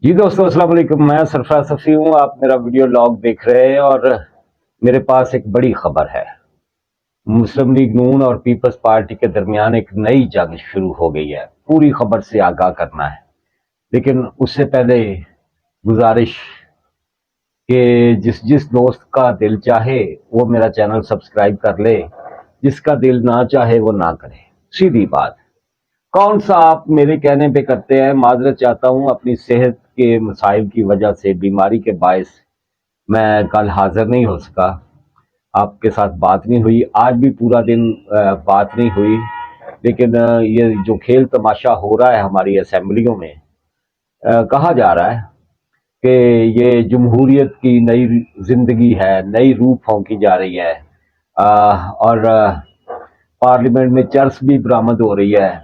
جی دوستو السلام علیکم، میں سرفراز صفی ہوں۔ آپ میرا ویڈیو لاگ دیکھ رہے ہیں اور میرے پاس ایک بڑی خبر ہے۔ مسلم لیگ نون اور پیپلز پارٹی کے درمیان ایک نئی جنگ شروع ہو گئی ہے۔ پوری خبر سے آگاہ کرنا ہے، لیکن اس سے پہلے گزارش کہ جس دوست کا دل چاہے وہ میرا چینل سبسکرائب کر لے، جس کا دل نہ چاہے وہ نہ کرے۔ سیدھی بات۔ کون سا آپ میرے کہنے پہ کرتے ہیں؟ معذرت چاہتا ہوں، اپنی صحت کے مسائل کی وجہ سے، بیماری کے باعث میں کل حاضر نہیں ہو سکا، آپ کے ساتھ بات نہیں ہوئی، آج بھی پورا دن بات نہیں ہوئی۔ لیکن یہ جو کھیل تماشا ہو رہا ہے ہماری اسمبلیوں میں، کہا جا رہا ہے کہ یہ جمہوریت کی نئی زندگی ہے، نئی روح پھونکی جا رہی ہے، اور پارلیمنٹ میں چرس بھی برآمد ہو رہی ہے،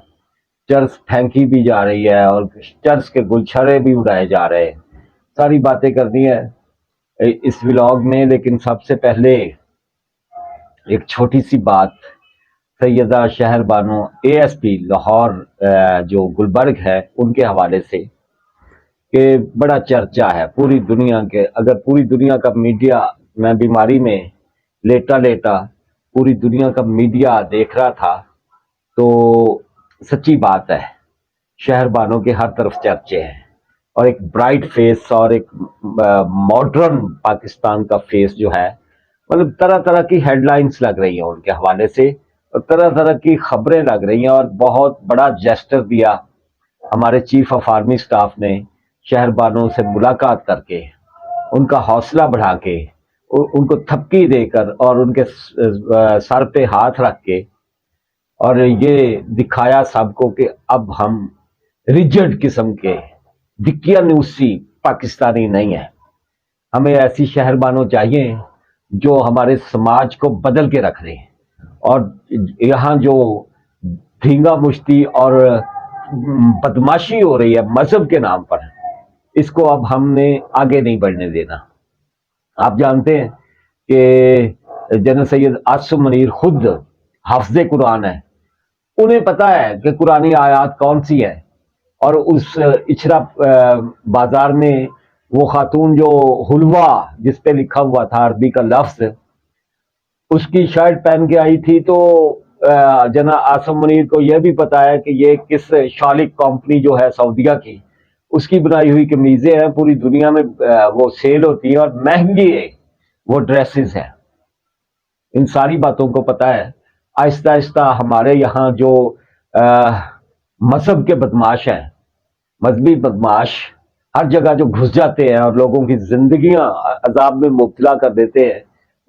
چرس پھینکی بھی جا رہی ہے، اور چرس کے گلچھرے بھی اڑائے جا رہے ہیں۔ ساری باتیں کرنی ہے اس ولاگ میں، لیکن سب سے پہلے ایک چھوٹی سی بات سیدہ شہر Bano A S P Lahore جو گلبرگ ہے ان کے حوالے سے، کہ بڑا چرچا ہے پوری دنیا کے، اگر پوری دنیا کا میڈیا، میں بیماری میں لیٹا لیٹا پوری دنیا کا میڈیا دیکھ رہا تھا تو سچی بات ہے، شہر بانوں کے ہر طرف چرچے ہیں، اور ایک برائٹ فیس اور ایک ماڈرن پاکستان کا فیس جو ہے، مطلب طرح طرح کی ہیڈ لائنز لگ رہی ہیں ان کے حوالے سے، اور طرح طرح کی خبریں لگ رہی ہیں، اور بہت بڑا جیسٹر دیا ہمارے چیف آف آرمی سٹاف نے، شہر بانوں سے ملاقات کر کے، ان کا حوصلہ بڑھا کے، ان کو تھپکی دے کر، اور ان کے سر پہ ہاتھ رکھ کے، اور یہ دکھایا سب کو کہ اب ہم ریجڈ قسم کے دکیانوسی پاکستانی نہیں ہیں۔ ہمیں ایسی شہر بانوں چاہیے جو ہمارے سماج کو بدل کے رکھ رہے ہیں، اور یہاں جو دھینگا مشتی اور بدماشی ہو رہی ہے مذہب کے نام پر، اس کو اب ہم نے آگے نہیں بڑھنے دینا۔ آپ جانتے ہیں کہ جنرل سید عاصم منیر خود حافظ قرآن ہے، انہیں پتا ہے کہ قرآنی آیات کون سی ہے، اور اس اچھرا بازار میں وہ خاتون جو حلوہ جس پہ لکھا ہوا تھا عربی کا لفظ، اس کی شرٹ پہن کے آئی تھی، تو جناب عاصم منیر کو یہ بھی پتا ہے کہ یہ کس شالک کمپنی جو ہے سعودیہ کی، اس کی بنائی ہوئی قمیضیں ہیں، پوری دنیا میں وہ سیل ہوتی ہیں، اور مہنگی ہے وہ ڈریسز ہیں۔ ان ساری باتوں کو پتا ہے۔ آہستہ آہستہ ہمارے یہاں جو مذہب کے بدماش ہیں، مذہبی بدماش ہر جگہ جو گھس جاتے ہیں اور لوگوں کی زندگیاں عذاب میں مبتلا کر دیتے ہیں،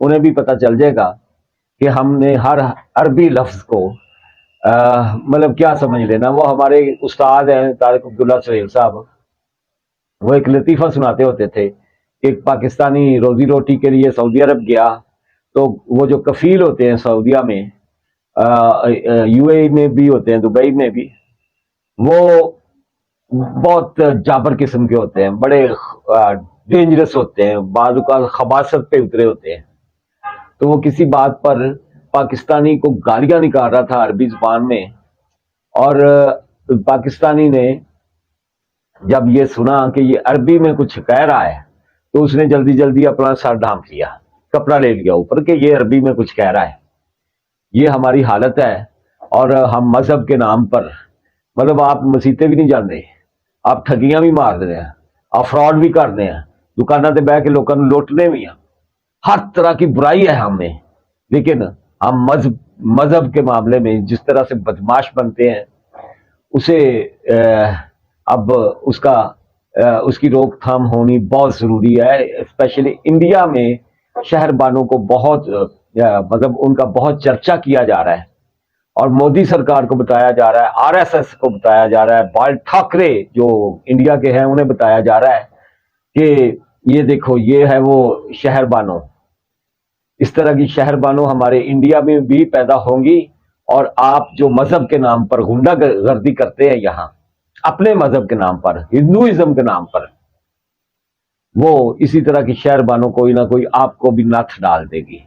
انہیں بھی پتہ چل جائے گا کہ ہم نے ہر عربی لفظ کو مطلب کیا سمجھ لینا۔ وہ ہمارے استاد ہیں طارق عبداللہ سہیل صاحب، وہ ایک لطیفہ سناتے ہوتے تھے کہ ایک پاکستانی روزی روٹی کے لیے سعودی عرب گیا، تو وہ جو کفیل ہوتے ہیں سعودیہ میں، یو اے میں بھی ہوتے ہیں، دبئی میں بھی، وہ بہت جابر قسم کے ہوتے ہیں، بڑے ڈینجرس ہوتے ہیں، بعض اوقات خباثت پہ اترے ہوتے ہیں۔ تو وہ کسی بات پر پاکستانی کو گالیاں نکال رہا تھا عربی زبان میں، اور پاکستانی نے جب یہ سنا کہ یہ عربی میں کچھ کہہ رہا ہے، تو اس نے جلدی جلدی اپنا سر ڈھانپ لیا، کپڑا لے لیا اوپر کہ یہ عربی میں کچھ کہہ رہا ہے۔ یہ ہماری حالت ہے، اور ہم مذہب کے نام پر، مطلب آپ مسیطے بھی نہیں جانتے، آپ ٹھگیاں بھی مار رہے ہیں، آپ فراڈ بھی کر رہے ہیں، دکانوں سے بہ کے لوگوں نے لوٹنے بھی ہیں، ہر طرح کی برائی ہے ہم میں، لیکن ہم مذہب کے معاملے میں جس طرح سے بدماش بنتے ہیں، اسے اب اس کی روک تھام ہونی بہت ضروری ہے۔ اسپیشلی انڈیا میں شہر بانوں کو بہت مطلب ان کا بہت چرچا کیا جا رہا ہے، اور مودی سرکار کو بتایا جا رہا ہے، آر ایس ایس کو بتایا جا رہا ہے، بال ٹھاکرے جو انڈیا کے ہیں انہیں بتایا جا رہا ہے کہ یہ دیکھو یہ ہے وہ شہر بانوں۔ اس طرح کی شہر بانوں ہمارے انڈیا میں بھی پیدا ہوں گی، اور آپ جو مذہب کے نام پر غنڈہ گردی کرتے ہیں یہاں، اپنے مذہب کے نام پر، ہندوازم کے نام پر، وہ اسی طرح کی شہر بانوں کوئی نہ کوئی آپ کو بھی نتھ ڈال دے گی۔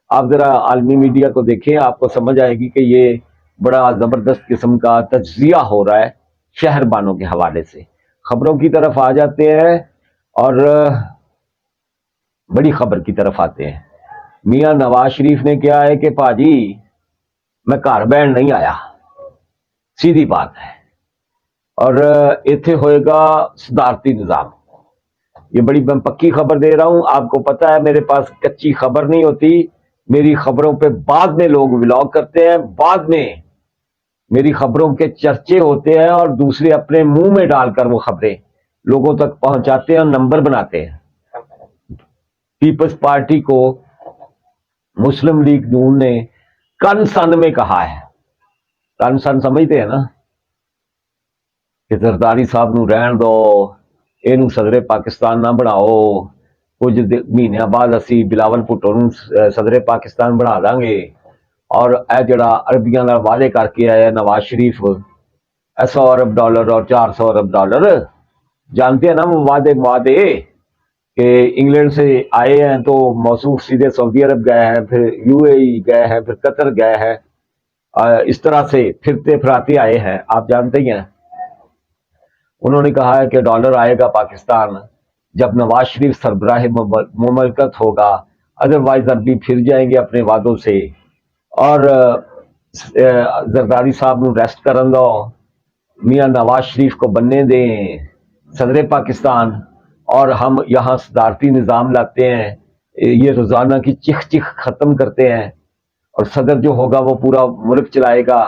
آپ ذرا عالمی میڈیا کو دیکھیں، آپ کو سمجھ آئے گی کہ یہ بڑا زبردست قسم کا تجزیہ ہو رہا ہے شہر بانوں کے حوالے سے، خبروں کی طرف آ جاتے ہیں اور بڑی خبر کی طرف آتے ہیں۔ میاں نواز شریف نے کیا ہے کہ پاجی میں گھر بہن نہیں آیا، سیدھی بات ہے، اور ایتھے ہوئے گا صدارتی نظام۔ یہ بڑی میں پکی خبر دے رہا ہوں، آپ کو پتہ ہے میرے پاس کچی خبر نہیں ہوتی، میری خبروں پہ بعد میں لوگ ولاگ کرتے ہیں، بعد میں میری خبروں کے چرچے ہوتے ہیں اور دوسرے اپنے منہ میں ڈال کر وہ خبریں لوگوں تک پہنچاتے ہیں اور نمبر بناتے ہیں۔ پیپلز پارٹی کو مسلم لیگ نون نے کن سن میں کہا ہے، کن سن سمجھتے ہیں نا، کہ زرداری صاحب نو رہن دو، اینو صدر پاکستان نہ بناؤ، کچھ مہینوں بعد اسی بلاول بھٹو نو صدر پاکستان بنا دیں گے، اور اے جڑا عربیاں نال وعدے کر کے آیا نواز شریف $100 ارب اور $400 ارب، جانتے ہیں نا وہ وعدے کہ انگلینڈ سے آئے ہیں تو موصوف سیدھے سعودی عرب گئے ہیں، پھر UAE گئے ہیں، پھر قطر گئے ہیں، اس طرح سے پھرتے پھراتے آئے ہیں، آپ جانتے ہی ہیں۔ انہوں نے کہا ہے کہ ڈالر آئے گا پاکستان جب نواز شریف سربراہ مملکت ہوگا، ادروائز عربی پھر جائیں گے اپنے وعدوں سے، اور زرداری صاحب نو ریسٹ کرن دو، میاں نواز شریف کو بننے دیں صدر پاکستان، اور ہم یہاں صدارتی نظام لاتے ہیں، یہ روزانہ کی چکھ چکھ ختم کرتے ہیں، اور صدر جو ہوگا وہ پورا ملک چلائے گا،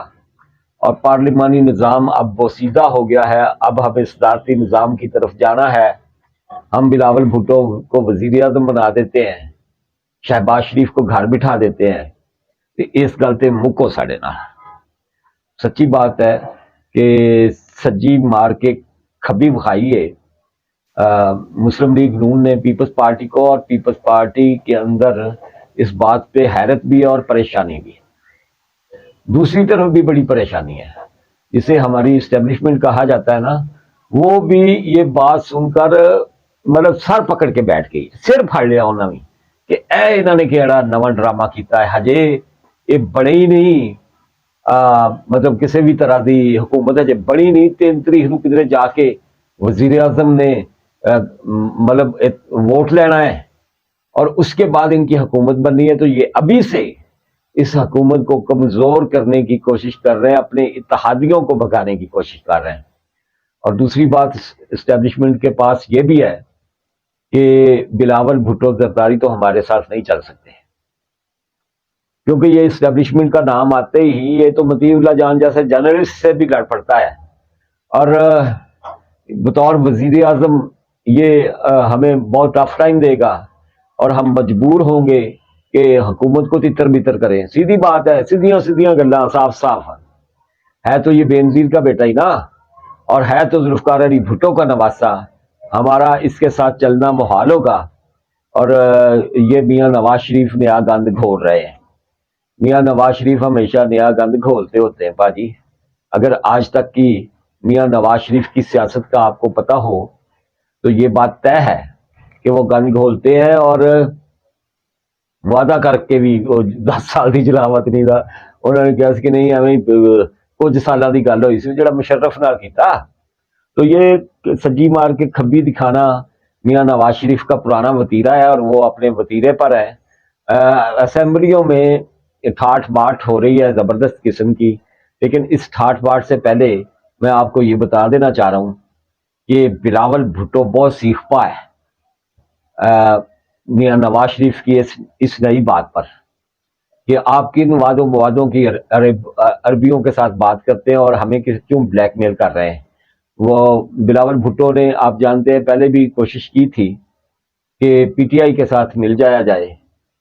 اور پارلیمانی نظام اب بوسیدہ ہو گیا ہے، اب ہمیں صدارتی نظام کی طرف جانا ہے۔ ہم بلاول بھٹو کو وزیر اعظم بنا دیتے ہیں، شہباز شریف کو گھر بٹھا دیتے ہیں، اس گل تے مکو ساڈے نال۔ سچی بات ہے کہ سجی مار کے کھبی بخائیے مسلم لیگ نون نے پیپلز پارٹی کو، اور پیپلز پارٹی کے اندر اس بات پہ حیرت بھی ہے اور پریشانی بھی ہے۔ دوسری طرف بھی بڑی پریشانی ہے، جسے ہماری اسٹیبلشمنٹ کہا جاتا ہے نا، وہ بھی یہ بات سن کر مطلب سر پکڑ کے بیٹھ گئی، سر پھاڑ لیا انہوں نے کہ اے انہوں نے کہڑا نواں ڈرامہ کیتا ہے، ہجے یہ بڑے ہی نہیں، مطلب کسی بھی طرح دی حکومت ہے بڑی نہیں، 3 تاریخ نو کدھر جا کے وزیر اعظم نے مطلب ووٹ لینا ہے اور اس کے بعد ان کی حکومت بننی ہے، تو یہ ابھی سے اس حکومت کو کمزور کرنے کی کوشش کر رہے ہیں، اپنے اتحادیوں کو بھگانے کی کوشش کر رہے ہیں۔ اور دوسری بات اسٹیبلشمنٹ کے پاس یہ بھی ہے کہ بلاول بھٹو زرداری تو ہمارے ساتھ نہیں چل سکتے، کیونکہ یہ اسٹیبلشمنٹ کا نام آتے ہی یہ تو مطیع اللہ جان جیسے جرنلسٹ سے بھی لڑ پڑتا ہے، اور بطور وزیر اعظم یہ ہمیں بہت ٹف ٹائم دے گا، اور ہم مجبور ہوں گے کہ حکومت کو تتر بتر کریں۔ سیدھی بات ہے، سیدھیاں گلاں صاف صاف ہے، تو یہ بے نظیر کا بیٹا ہی نا، اور ہے تو ذوالفقار علی بھٹو کا نواسا، ہمارا اس کے ساتھ چلنا محال ہوگا، اور یہ میاں نواز شریف نیا گند گھول رہے ہیں۔ میاں نواز شریف ہمیشہ نیا گند گھولتے ہوتے ہیں باجی، اگر آج تک کی میاں نواز شریف کی سیاست کا آپ کو پتہ ہو تو یہ بات طے ہے کہ وہ گند گھولتے ہیں، اور وعدہ کر کے بھی وہ 10 سال کی جلاوت نہیں تھا، انہوں نے کہا کہ نہیں ہمیں کچھ سالوں کی گل ہوئی سی جڑا مشرف نال کیتا، تو یہ سجی مار کے کھبی دکھانا میاں نواز شریف کا پرانا وتیرہ ہے، اور وہ اپنے وتیرے پر ہے۔ اسمبلیوں میں ٹھاٹ باٹ ہو رہی ہے زبردست قسم کی، لیکن اس ٹھاٹ باٹ سے پہلے میں آپ کو یہ بتا دینا چاہ رہا ہوں کہ بلاول بھٹو بہت سیکھ پا ہے میاں نواز شریف کی اس نئی بات پر، کہ آپ کن وعدوں کی عربیوں کے ساتھ بات کرتے ہیں اور ہمیں کیوں بلیک میل کر رہے ہیں۔ وہ بلاول بھٹو نے آپ جانتے ہیں پہلے بھی کوشش کی تھی کہ PTI کے ساتھ مل جایا جائے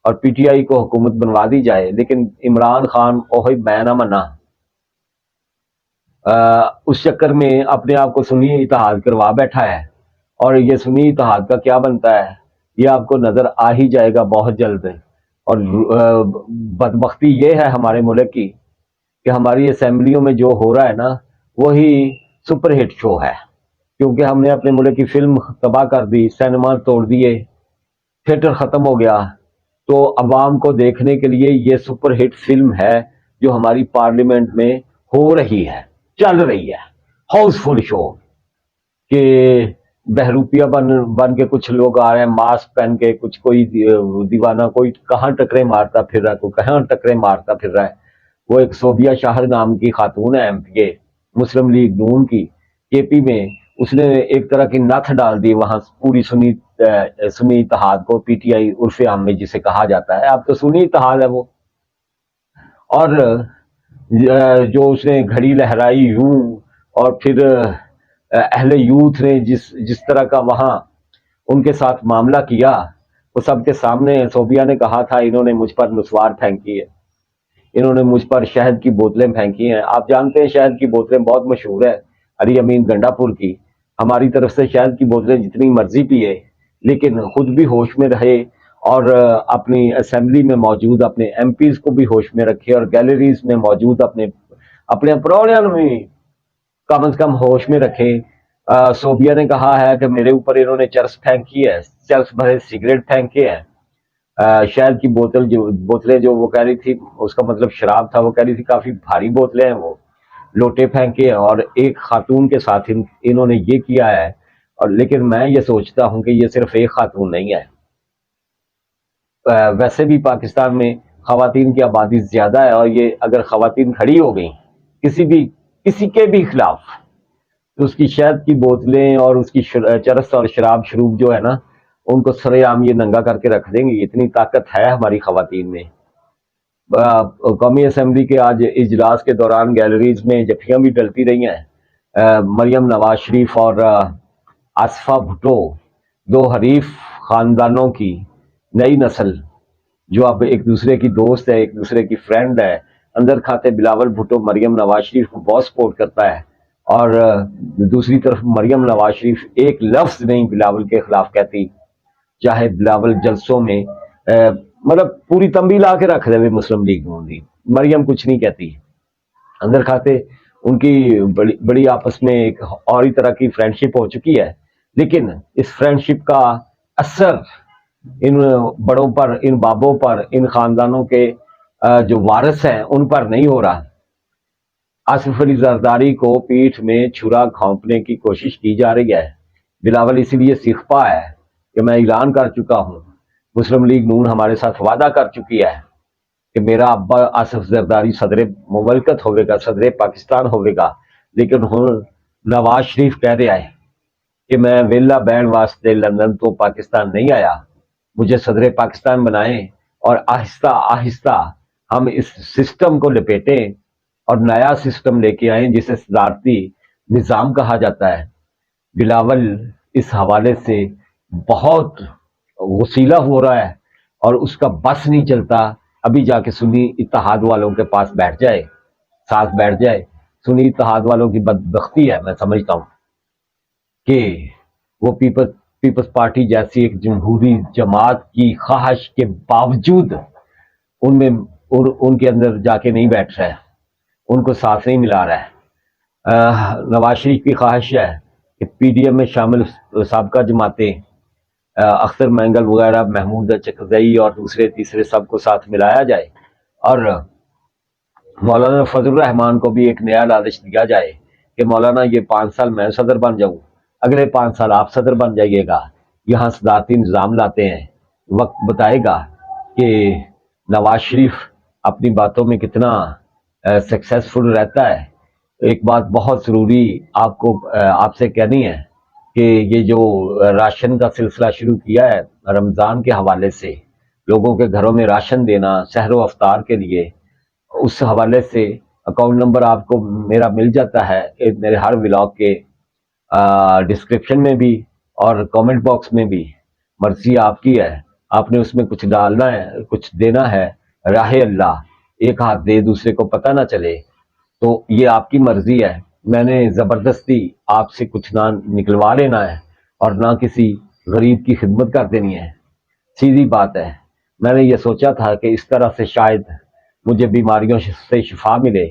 اور PTI کو حکومت بنوا دی جائے، لیکن عمران خان اوہی میں نہ منا، اس چکر میں اپنے آپ کو سنی اتحاد کروا بیٹھا ہے، اور یہ سنی اتحاد کا کیا بنتا ہے یہ آپ کو نظر آ ہی جائے گا بہت جلد۔ اور بدبختی یہ ہے ہمارے ملک کی کہ ہماری اسمبلیوں میں جو ہو رہا ہے نا وہی سپر ہٹ شو ہے، کیونکہ ہم نے اپنے ملک کی فلم تباہ کر دی، سینما توڑ دیے، تھیٹر ختم ہو گیا، تو عوام کو دیکھنے کے لیے یہ سپر ہٹ فلم ہے جو ہماری پارلیمنٹ میں ہو رہی ہے، چل رہی ہے، ہاؤس فل شو۔ کہ بہروپیہ بن کے کچھ لوگ آ رہے ہیں ماسک پہن کے، کچھ کوئی دیوانہ، کوئی کہاں ٹکرے مارتا پھر رہا ہے، کوئی کہاں ٹکرے مارتا پھر رہا ہے۔ وہ ایک صوبیہ شاہر نام کی خاتون ہے ایم پی کے مسلم لیگ نون کی، کے پی میں، اس نے ایک طرح کی نتھ ڈال دی وہاں پوری سنی اتحاد کو، پی ٹی آئی عرف عام میں جسے کہا جاتا ہے، اب تو سنی اتحاد ہے وہ۔ اور جو اس نے گھڑی لہرائی یوں، اور پھر اہل یوتھ نے جس طرح کا وہاں ان کے ساتھ معاملہ کیا، وہ سب کے سامنے صوبیہ نے کہا تھا انہوں نے مجھ پر نسوار پھینکی ہے، انہوں نے مجھ پر شہد کی بوتلیں پھینکی ہیں۔ آپ جانتے ہیں شہد کی بوتلیں بہت مشہور ہے علی امین گنڈا پور کی، ہماری طرف سے شہد کی بوتلیں جتنی مرضی پیے، لیکن خود بھی ہوش میں رہے، اور اپنی اسمبلی میں موجود اپنے ایم پیز کو بھی ہوش میں رکھے، اور گیلریز میں موجود اپنے پروڑیاں بھی کم از کم ہوش میں رکھے۔ صوبیہ نے کہا ہے کہ میرے اوپر انہوں نے چرس پھینکی ہے، چرس بھرے سگریٹ پھینکے ہیں، شہد کی بوتلیں جو وہ کہہ رہی تھی، اس کا مطلب شراب تھا، وہ کہہ رہی تھی کافی بھاری بوتلیں ہیں، وہ لوٹے پھینکے، اور ایک خاتون کے ساتھ انہوں نے یہ کیا ہے۔ اور لیکن میں یہ سوچتا ہوں کہ یہ صرف ایک خاتون نہیں ہے، ویسے بھی پاکستان میں خواتین کی آبادی زیادہ ہے، اور یہ اگر خواتین کھڑی ہو گئیں کسی کے بھی خلاف، تو اس کی شہد کی بوتلیں اور اس کی چرس اور شراب شروب جو ہے نا، ان کو سرے عام یہ ننگا کر کے رکھ دیں گے۔ اتنی طاقت ہے ہماری خواتین میں۔ قومی اسمبلی کے آج اجلاس کے دوران گیلریز میں جفیاں بھی ڈلتی رہی ہیں۔ مریم نواز شریف اور آصفہ بھٹو، دو حریف خاندانوں کی نئی نسل جو اب ایک دوسرے کی دوست ہے، ایک دوسرے کی فرینڈ ہے۔ اندر کھاتے بلاول بھٹو مریم نواز شریف کو بہت سپورٹ کرتا ہے، اور دوسری طرف مریم نواز شریف ایک لفظ نہیں بلاول کے خلاف کہتی، چاہے بلاول جلسوں میں مطلب پوری تنبیہ لا کے رکھ دے مسلم لیگ نون دی، مریم کچھ نہیں کہتی۔ اندر کھاتے ان کی بڑی آپس میں ایک اور ہی طرح کی فرینڈشپ ہو چکی ہے، لیکن اس فرینڈشپ کا اثر ان بڑوں پر، ان بابوں پر، ان خاندانوں کے جو وارث ہیں ان پر نہیں ہو رہا۔ آصف علی زرداری کو پیٹھ میں چھرا گھونپنے کی کوشش کی جا رہی ہے۔ بلاول اسی لیے سیخپا ہے کہ میں اعلان کر چکا ہوں، مسلم لیگ نون ہمارے ساتھ وعدہ کر چکی ہے کہ میرا ابا آصف زرداری صدر مملکت ہوئے گا، صدر پاکستان ہوئے گا، لیکن ہوں نواز شریف کہہ رہا ہے کہ میں ویلا بین واسطے لندن تو پاکستان نہیں آیا، مجھے صدر پاکستان بنائیں، اور آہستہ آہستہ ہم اس سسٹم کو لپیٹیں اور نیا سسٹم لے کے آئیں جسے صدارتی نظام کہا جاتا ہے۔ بلاول اس حوالے سے بہت غسیلہ ہو رہا ہے، اور اس کا بس نہیں چلتا ابھی جا کے سنی اتحاد والوں کے پاس بیٹھ جائے، ساتھ بیٹھ جائے۔ سنی اتحاد والوں کی بدبختی ہے، میں سمجھتا ہوں کہ وہ پیپلز پارٹی جیسی ایک جمہوری جماعت کی خواہش کے باوجود ان کے اندر جا کے نہیں بیٹھ رہا ہے، ان کو ساتھ نہیں ملا رہا ہے۔ نواز شریف کی خواہش ہے کہ پی ڈی ایم میں شامل سابقہ جماعتیں، اختر مینگل وغیرہ، محمود چکردئی اور دوسرے تیسرے سب کو ساتھ ملایا جائے، اور مولانا فضل الرحمان کو بھی ایک نیا لالچ دیا جائے کہ مولانا یہ 5 سال میں صدر بن جاؤں، اگلے 5 سال آپ صدر بن جائیے گا، یہاں صدارتی نظام لاتے ہیں۔ وقت بتائے گا کہ نواز شریف اپنی باتوں میں کتنا سکسیسفل رہتا ہے۔ ایک بات بہت ضروری آپ سے کہنی ہے کہ یہ جو راشن کا سلسلہ شروع کیا ہے رمضان کے حوالے سے، لوگوں کے گھروں میں راشن دینا سحر و افطار کے لیے، اس حوالے سے اکاؤنٹ نمبر آپ کو میرا مل جاتا ہے میرے ہر ولاگ کے ڈسکرپشن میں بھی اور کامنٹ باکس میں بھی، مرضی آپ کی ہے، آپ نے اس میں کچھ ڈالنا ہے، کچھ دینا ہے، راہ اللہ، ایک ہاتھ دے دوسرے کو پتہ نہ چلے، تو یہ آپ کی مرضی ہے۔ میں نے زبردستی آپ سے کچھ نہ نکلوا لینا ہے اور نہ کسی غریب کی خدمت کر دینی ہے، سیدھی بات ہے۔ میں نے یہ سوچا تھا کہ اس طرح سے شاید مجھے بیماریوں سے شفا ملے،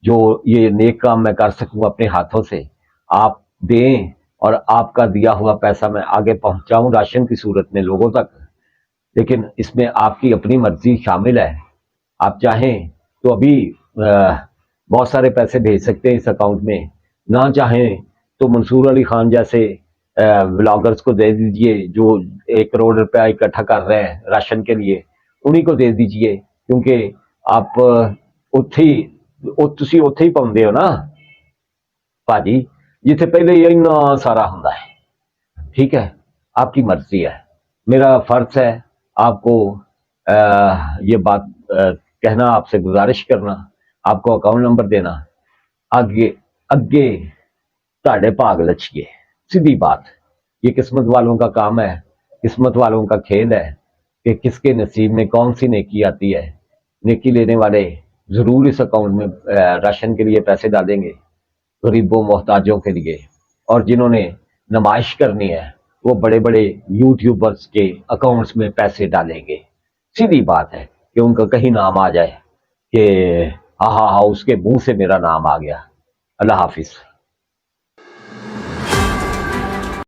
جو یہ نیک کام میں کر سکوں اپنے ہاتھوں سے، آپ دیں اور آپ کا دیا ہوا پیسہ میں آگے پہنچاؤں راشن کی صورت میں لوگوں تک، لیکن اس میں آپ کی اپنی مرضی شامل ہے۔ آپ چاہیں تو ابھی بہت سارے پیسے بھیج سکتے ہیں اس اکاؤنٹ میں، نہ چاہیں تو منصور علی خان جیسے بلاگرز کو دے دیجئے جو 1 کروڑ روپیہ اکٹھا کر رہے ہیں راشن کے لیے، انہیں کو دے دیجئے، کیونکہ آپ تسی اوتھے ہی پاؤندے ہو نا باجی، جتھے پہلے ہی اتنا سارا ہوندا ہے، ٹھیک ہے؟ آپ کی مرضی ہے، میرا فرض ہے آپ کو یہ بات کہنا، آپ سے گزارش کرنا، آپ کو اکاؤنٹ نمبر دینا، آگے اگے تاڑے بھاگ لچیے، سیدھی بات۔ یہ قسمت والوں کا کام ہے، قسمت والوں کا کھیل ہے کہ کس کے نصیب میں کون سی نیکی آتی ہے۔ نیکی لینے والے ضرور اس اکاؤنٹ میں راشن کے لیے پیسے ڈالیں گے، غریبوں محتاجوں کے لیے، اور جنہوں نے نمائش کرنی ہے وہ بڑے بڑے یوٹیوبرز کے اکاؤنٹس میں پیسے ڈالیں گے۔ سیدھی بات ہے کہ ان کا کہیں نام آ جائے کہ ہاں ہاں ہاں اس کے منہ سے میرا نام آ گیا۔ اللہ حافظ۔